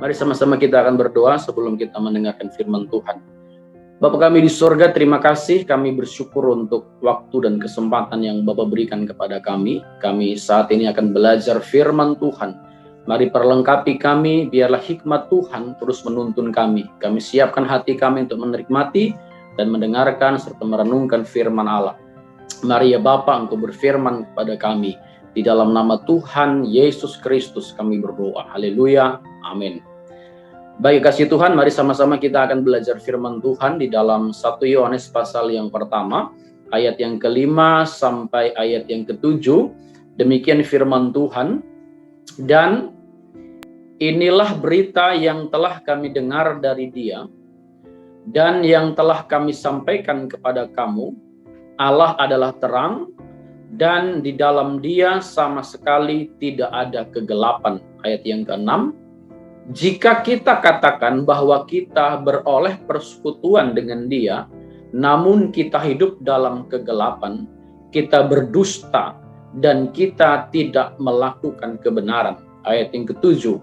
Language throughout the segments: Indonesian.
Mari sama-sama kita akan berdoa sebelum kita mendengarkan firman Tuhan. Bapa kami di surga, terima kasih, kami bersyukur untuk waktu dan kesempatan yang Bapa berikan kepada kami. Kami saat ini akan belajar firman Tuhan. Mari perlengkapi kami, biarlah hikmat Tuhan terus menuntun kami. Kami siapkan hati kami untuk menikmati dan mendengarkan serta merenungkan firman Allah. Mari ya Bapa, Engkau berfirman kepada kami. Di dalam nama Tuhan Yesus Kristus kami berdoa. Haleluya. Amin. Baik kasih Tuhan, mari sama-sama kita akan belajar firman Tuhan di dalam 1 Yohanes pasal yang pertama, ayat yang ke-5 sampai ayat yang ke-7. Demikian firman Tuhan. Dan inilah berita yang telah kami dengar dari Dia dan yang telah kami sampaikan kepada kamu. Allah adalah terang dan di dalam Dia sama sekali tidak ada kegelapan. Ayat yang ke-6. Jika kita katakan bahwa kita beroleh persekutuan dengan Dia, namun kita hidup dalam kegelapan, kita berdusta dan kita tidak melakukan kebenaran. Ayat yang ke-7.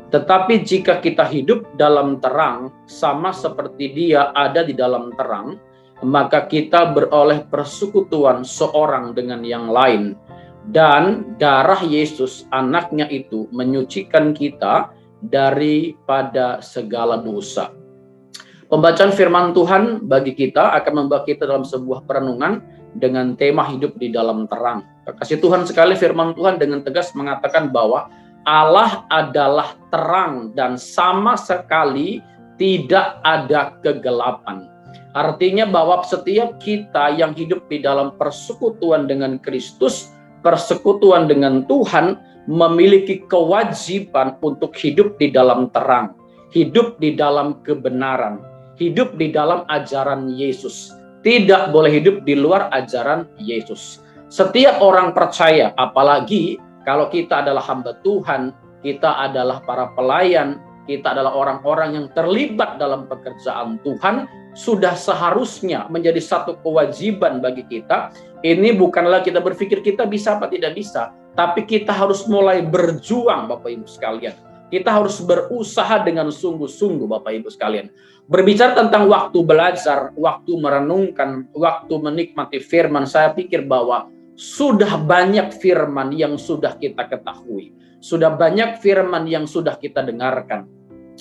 Tetapi jika kita hidup dalam terang, sama seperti Dia ada di dalam terang, maka kita beroleh persekutuan seorang dengan yang lain. Dan darah Yesus, anaknya itu, menyucikan kita daripada segala dosa. Pembacaan firman Tuhan bagi kita akan membawa kita dalam sebuah perenungan dengan tema hidup di dalam terang. Kasih Tuhan sekali, firman Tuhan dengan tegas mengatakan bahwa Allah adalah terang dan sama sekali tidak ada kegelapan. Artinya bahwa setiap kita yang hidup di dalam persekutuan dengan Kristus, persekutuan dengan Tuhan, memiliki kewajiban untuk hidup di dalam terang, hidup di dalam kebenaran, hidup di dalam ajaran Yesus. Tidak boleh hidup di luar ajaran Yesus. Setiap orang percaya, apalagi kalau kita adalah hamba Tuhan, kita adalah para pelayan, kita adalah orang-orang yang terlibat dalam pekerjaan Tuhan, sudah seharusnya menjadi satu kewajiban bagi kita. Ini bukanlah kita berpikir kita bisa apa tidak bisa, tapi kita harus mulai berjuang, Bapak Ibu sekalian. Kita harus berusaha dengan sungguh-sungguh, Bapak Ibu sekalian. Berbicara tentang waktu belajar, waktu merenungkan, waktu menikmati firman, saya pikir bahwa sudah banyak firman yang sudah kita ketahui. Sudah banyak firman yang sudah kita dengarkan.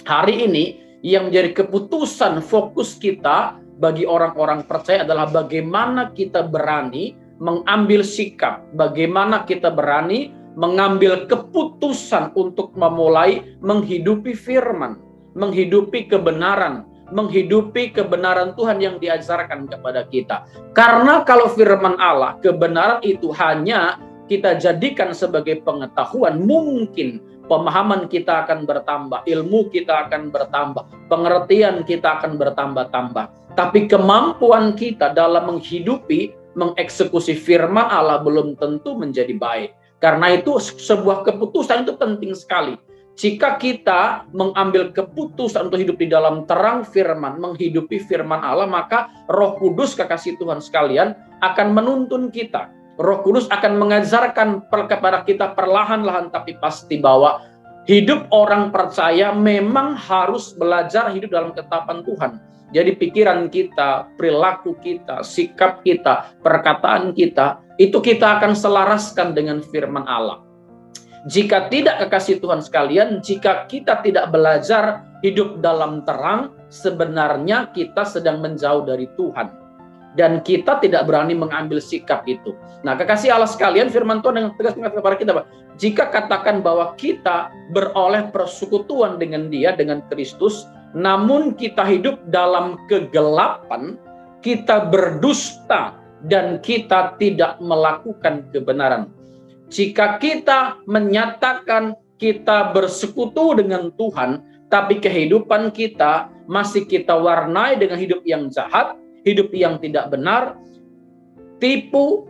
Hari ini yang menjadi keputusan fokus kita bagi orang-orang percaya adalah bagaimana kita berani mengambil sikap, bagaimana kita berani mengambil keputusan untuk memulai menghidupi firman, menghidupi kebenaran Tuhan yang diajarkan kepada kita. Karena kalau firman Allah, kebenaran itu hanya kita jadikan sebagai pengetahuan, mungkin pemahaman kita akan bertambah, ilmu kita akan bertambah, pengertian kita akan bertambah-tambah. Tapi kemampuan kita dalam mengeksekusi firman Allah belum tentu menjadi baik. Karena itu sebuah keputusan itu penting sekali. Jika kita mengambil keputusan untuk hidup di dalam terang firman, menghidupi firman Allah, maka Roh Kudus, kekasih Tuhan sekalian, akan menuntun kita. Roh Kudus akan mengajarkan kepada kita perlahan-lahan tapi pasti bahwa hidup orang percaya memang harus belajar hidup dalam ketetapan Tuhan. Jadi pikiran kita, perilaku kita, sikap kita, perkataan kita, itu kita akan selaraskan dengan firman Allah. Jika tidak, kekasih Tuhan sekalian, jika kita tidak belajar hidup dalam terang, sebenarnya kita sedang menjauh dari Tuhan. Dan kita tidak berani mengambil sikap itu. Nah, kekasih Allah sekalian, firman Tuhan dengan tegas mengatakan kepada kita, jika katakan bahwa kita beroleh persekutuan dengan Dia, dengan Kristus, namun kita hidup dalam kegelapan, kita berdusta, dan kita tidak melakukan kebenaran. Jika kita menyatakan kita bersekutu dengan Tuhan, tapi kehidupan kita masih kita warnai dengan hidup yang jahat, hidup yang tidak benar, tipu,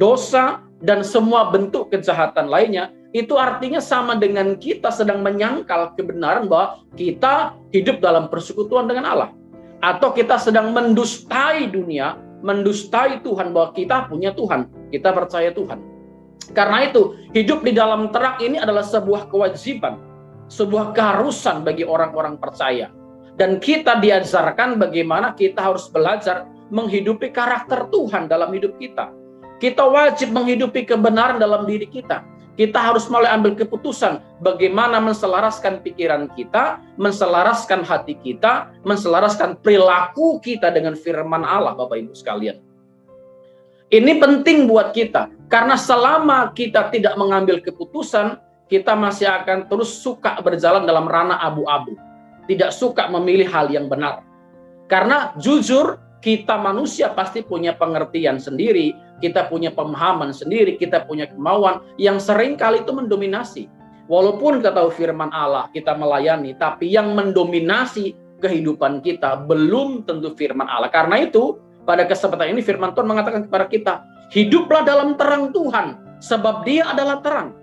dosa, dan semua bentuk kejahatan lainnya, itu artinya sama dengan kita sedang menyangkal kebenaran bahwa kita hidup dalam persekutuan dengan Allah. Atau kita sedang mendustai dunia, mendustai Tuhan bahwa kita punya Tuhan, kita percaya Tuhan. Karena itu, hidup di dalam terang ini adalah sebuah kewajiban. sebuah keharusan bagi orang-orang percaya. Dan kita diajarkan bagaimana kita harus belajar menghidupi karakter Tuhan dalam hidup kita. Kita wajib menghidupi kebenaran dalam diri kita. Kita harus mulai ambil keputusan bagaimana menselaraskan pikiran kita, menselaraskan hati kita, menselaraskan perilaku kita dengan firman Allah, Bapak Ibu sekalian. Ini penting buat kita, karena selama kita tidak mengambil keputusan, kita masih akan terus suka berjalan dalam ranah abu-abu. Tidak suka memilih hal yang benar. Karena jujur, kita manusia pasti punya pengertian sendiri, kita punya pemahaman sendiri, kita punya kemauan yang sering kali itu mendominasi. Walaupun kita tahu firman Allah, kita melayani, tapi yang mendominasi kehidupan kita belum tentu firman Allah. Karena itu, pada kesempatan ini firman Tuhan mengatakan kepada kita, hiduplah dalam terang Tuhan, sebab Dia adalah terang.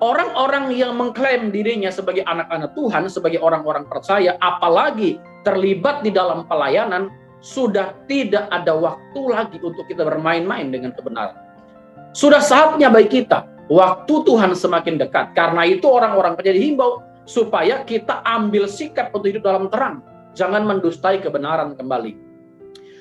Orang-orang yang mengklaim dirinya sebagai anak-anak Tuhan, sebagai orang-orang percaya, apalagi terlibat di dalam pelayanan, sudah tidak ada waktu lagi untuk kita bermain-main dengan kebenaran. Sudah saatnya bagi kita, waktu Tuhan semakin dekat. Karena itu orang-orang percaya dihimbau supaya kita ambil sikap untuk hidup dalam terang. Jangan mendustai kebenaran kembali.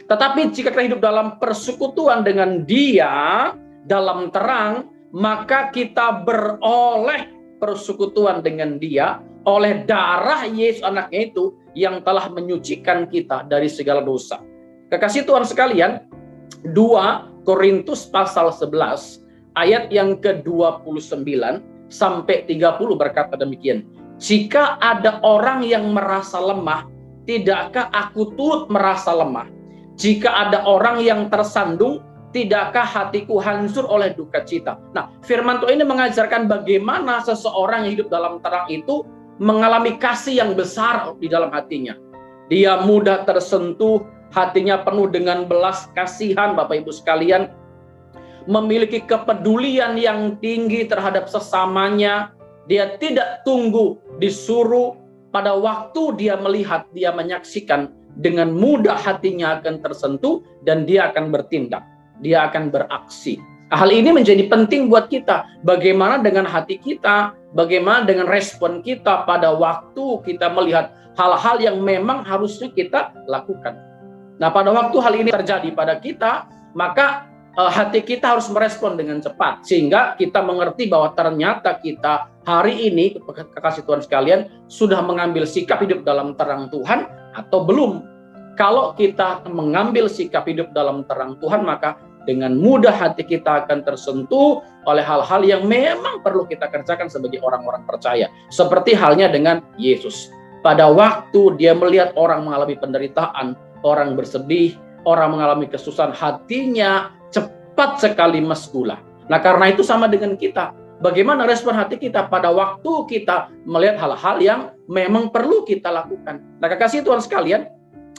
Tetapi jika kita hidup dalam persekutuan dengan Dia, dalam terang, maka kita beroleh persekutuan dengan Dia oleh darah Yesus anaknya itu yang telah menyucikan kita dari segala dosa. Kekasih Tuhan sekalian, 2 Korintus pasal 11 ayat yang ke-29 sampai 30 berkata demikian. Jika ada orang yang merasa lemah, tidakkah aku turut merasa lemah? Jika ada orang yang tersandung, tidakkah hatiku hancur oleh duka cita? Nah, firman Tuhan ini mengajarkan bagaimana seseorang yang hidup dalam terang itu mengalami kasih yang besar di dalam hatinya. Dia mudah tersentuh, hatinya penuh dengan belas kasihan, Bapak Ibu sekalian. Memiliki kepedulian yang tinggi terhadap sesamanya. Dia tidak tunggu disuruh, pada waktu dia melihat, dia menyaksikan, dengan mudah hatinya akan tersentuh dan dia akan bertindak. Dia akan beraksi. Hal ini menjadi penting buat kita. Bagaimana dengan hati kita, bagaimana dengan respon kita pada waktu kita melihat hal-hal yang memang harusnya kita lakukan. Nah, pada waktu hal ini terjadi pada kita, maka hati kita harus merespon dengan cepat. Sehingga kita mengerti bahwa ternyata kita hari ini, kekasih Tuhan sekalian, sudah mengambil sikap hidup dalam terang Tuhan atau belum. Kalau kita mengambil sikap hidup dalam terang Tuhan, maka dengan mudah hati kita akan tersentuh oleh hal-hal yang memang perlu kita kerjakan sebagai orang-orang percaya. Seperti halnya dengan Yesus. Pada waktu dia melihat orang mengalami penderitaan, orang bersedih, orang mengalami kesusahan, hatinya cepat sekali mesgulah. Nah, karena itu sama dengan kita. Bagaimana respon hati kita pada waktu kita melihat hal-hal yang memang perlu kita lakukan. Nah, kekasih Tuhan sekalian,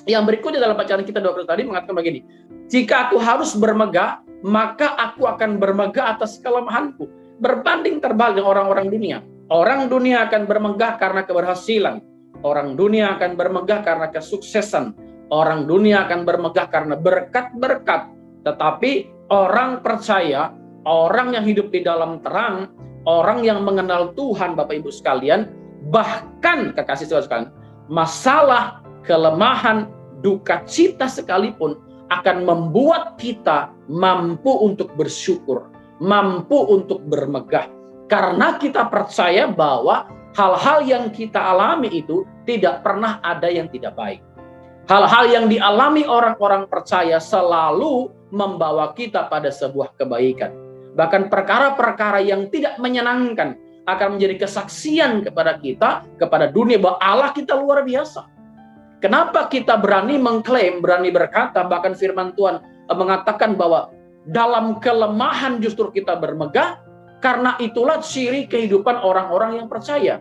yang berikutnya dalam bacaan kita 2 tadi mengatakan begini, jika aku harus bermegah, maka aku akan bermegah atas kelemahanku. Berbanding terbalik dengan orang-orang dunia. Orang dunia akan bermegah karena keberhasilan. Orang dunia akan bermegah karena kesuksesan. Orang dunia akan bermegah karena berkat-berkat. Tetapi orang percaya, orang yang hidup di dalam terang, orang yang mengenal Tuhan, Bapak Ibu sekalian, bahkan kekasih Tuhan sekalian, masalah, kelemahan, duka cita sekalipun akan membuat kita mampu untuk bersyukur, mampu untuk bermegah. Karena kita percaya bahwa hal-hal yang kita alami itu tidak pernah ada yang tidak baik. Hal-hal yang dialami orang-orang percaya selalu membawa kita pada sebuah kebaikan. Bahkan perkara-perkara yang tidak menyenangkan akan menjadi kesaksian kepada kita, kepada dunia, bahwa Allah kita luar biasa. Kenapa kita berani mengklaim, berani berkata, bahkan firman Tuhan mengatakan bahwa dalam kelemahan justru kita bermegah, karena itulah ciri kehidupan orang-orang yang percaya.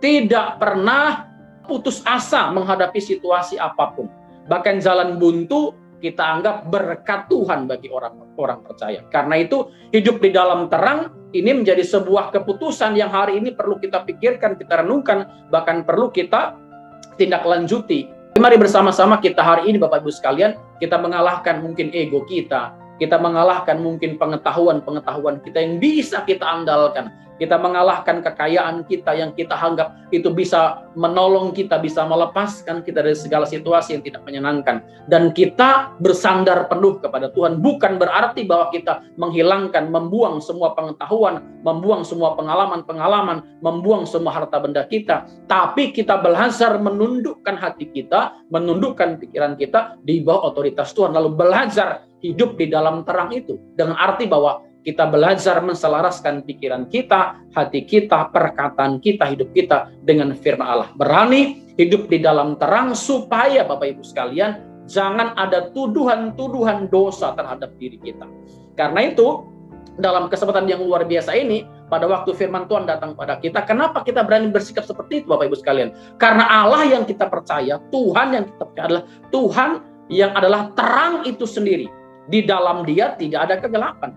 Tidak pernah putus asa menghadapi situasi apapun. Bahkan jalan buntu kita anggap berkat Tuhan bagi orang-orang percaya. Karena itu hidup di dalam terang ini menjadi sebuah keputusan yang hari ini perlu kita pikirkan, kita renungkan, bahkan perlu kita tindak lanjuti. Mari bersama-sama kita hari ini Bapak Ibu sekalian, kita mengalahkan mungkin ego kita mengalahkan mungkin pengetahuan kita yang bisa kita andalkan. Kita mengalahkan kekayaan kita yang kita anggap itu bisa menolong kita, bisa melepaskan kita dari segala situasi yang tidak menyenangkan. Dan kita bersandar penuh kepada Tuhan. Bukan berarti bahwa kita menghilangkan, membuang semua pengetahuan, membuang semua pengalaman-pengalaman, membuang semua harta benda kita. Tapi kita belajar menundukkan hati kita, menundukkan pikiran kita di bawah otoritas Tuhan. Lalu belajar hidup di dalam terang itu. Dengan arti bahwa kita belajar menselaraskan pikiran kita, hati kita, perkataan kita, hidup kita dengan firman Allah. Berani hidup di dalam terang supaya Bapak Ibu sekalian, jangan ada tuduhan-tuduhan dosa terhadap diri kita. Karena itu, dalam kesempatan yang luar biasa ini, pada waktu firman Tuhan datang pada kita, kenapa kita berani bersikap seperti itu Bapak Ibu sekalian? Karena Allah yang kita percaya, Tuhan yang kita percaya adalah Tuhan yang adalah terang itu sendiri. Di dalam Dia tidak ada kegelapan.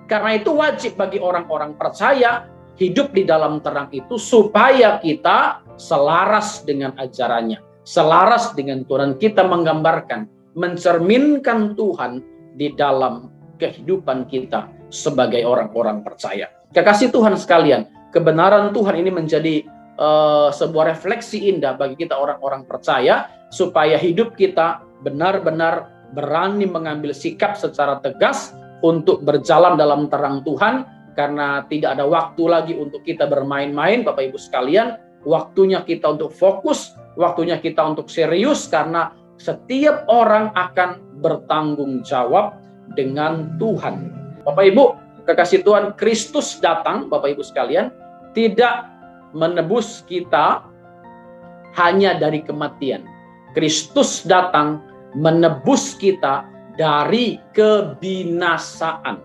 Karena itu wajib bagi orang-orang percaya hidup di dalam terang itu supaya kita selaras dengan ajarannya, selaras dengan Tuhan. Kita menggambarkan, mencerminkan Tuhan di dalam kehidupan kita sebagai orang-orang percaya. Kekasih Tuhan sekalian, kebenaran Tuhan ini menjadi sebuah refleksi indah bagi kita orang-orang percaya supaya hidup kita benar-benar berani mengambil sikap secara tegas untuk berjalan dalam terang Tuhan, karena tidak ada waktu lagi untuk kita bermain-main Bapak Ibu sekalian. Waktunya kita untuk fokus, waktunya kita untuk serius, karena setiap orang akan bertanggung jawab dengan Tuhan. Bapak Ibu kekasih Tuhan, Kristus datang Bapak Ibu sekalian tidak menebus kita hanya dari kematian. Kristus datang menebus kita dari kebinasaan.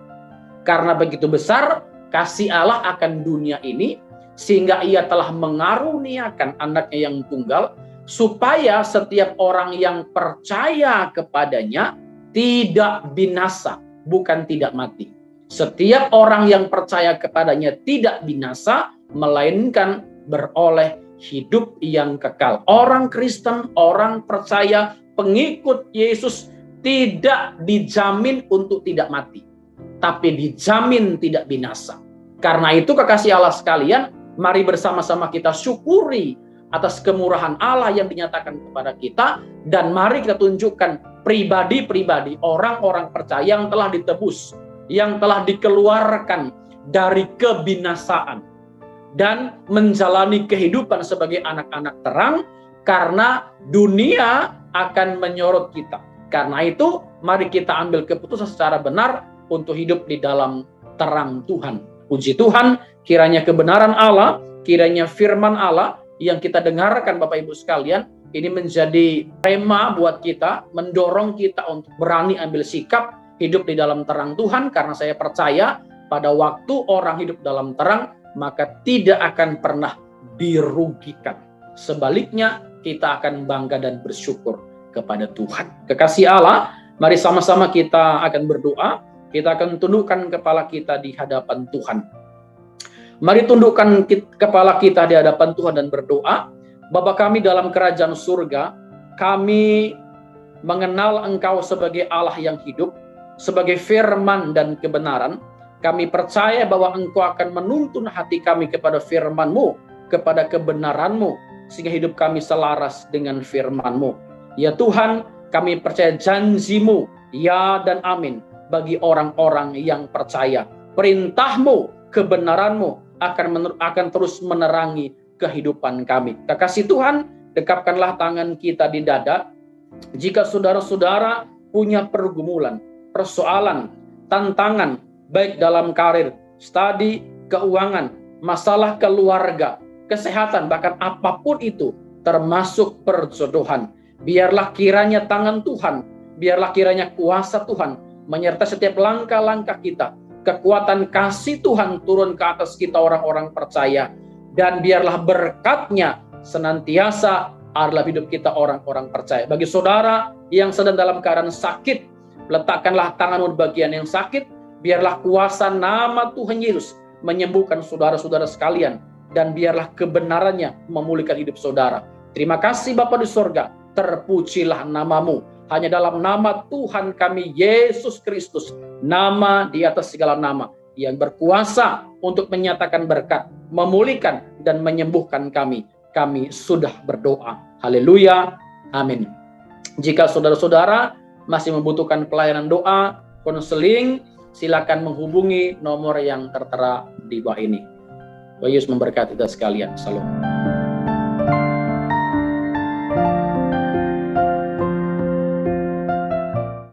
Karena begitu besar kasih Allah akan dunia ini, sehingga Ia telah mengaruniakan anaknya yang tunggal, supaya setiap orang yang percaya kepadanya tidak binasa, bukan tidak mati. Setiap orang yang percaya kepadanya tidak binasa, melainkan beroleh hidup yang kekal. Orang Kristen, orang percaya, pengikut Yesus tidak dijamin untuk tidak mati, tapi dijamin tidak binasa. Karena itu kekasih Allah sekalian, mari bersama-sama kita syukuri atas kemurahan Allah yang dinyatakan kepada kita, dan mari kita tunjukkan pribadi-pribadi orang-orang percaya yang telah ditebus, yang telah dikeluarkan dari kebinasaan dan menjalani kehidupan sebagai anak-anak terang, karena dunia akan menyorot kita. Karena itu, mari kita ambil keputusan secara benar untuk hidup di dalam terang Tuhan. Puji Tuhan, kiranya kebenaran Allah, kiranya firman Allah yang kita dengarkan Bapak Ibu sekalian, ini menjadi tema buat kita, mendorong kita untuk berani ambil sikap hidup di dalam terang Tuhan, karena saya percaya pada waktu orang hidup dalam terang, maka tidak akan pernah dirugikan. Sebaliknya, kita akan bangga dan bersyukur kepada Tuhan. Kekasih Allah, mari sama-sama kita akan berdoa. Kita akan tundukkan kepala kita di hadapan Tuhan. Mari tundukkan kepala kita di hadapan Tuhan dan berdoa. Bapa kami dalam kerajaan surga, kami mengenal Engkau sebagai Allah yang hidup, sebagai firman dan kebenaran. Kami percaya bahwa Engkau akan menuntun hati kami kepada firman-Mu, kepada kebenaran-Mu, sehingga hidup kami selaras dengan firman-Mu. Ya Tuhan, kami percaya janji-Mu, ya dan amin, bagi orang-orang yang percaya. Perintah-Mu, kebenaran-Mu akan terus menerangi kehidupan kami. Kekasih Tuhan, dekapkanlah tangan kita di dada. Jika saudara-saudara punya pergumulan, persoalan, tantangan, baik dalam karir, studi, keuangan, masalah keluarga, kesehatan, bahkan apapun itu, termasuk perjodohan, biarlah kiranya tangan Tuhan, biarlah kiranya kuasa Tuhan menyertai setiap langkah-langkah kita. Kekuatan kasih Tuhan turun ke atas kita orang-orang percaya. Dan biarlah berkat-Nya senantiasa adalah hidup kita orang-orang percaya. Bagi saudara yang sedang dalam keadaan sakit, letakkanlah tanganmu di bagian yang sakit. Biarlah kuasa nama Tuhan Yesus menyembuhkan saudara-saudara sekalian. Dan biarlah kebenarannya memulihkan hidup saudara. Terima kasih Bapa di sorga. Terpujilah nama-Mu. Hanya dalam nama Tuhan kami Yesus Kristus, nama di atas segala nama, yang berkuasa untuk menyatakan berkat, memulihkan, dan menyembuhkan kami. Kami sudah berdoa. Haleluya. Amin. Jika saudara-saudara masih membutuhkan pelayanan doa, konseling, silakan menghubungi nomor yang tertera di bawah ini. Tuhan Yesus memberkati kita sekalian. Salam.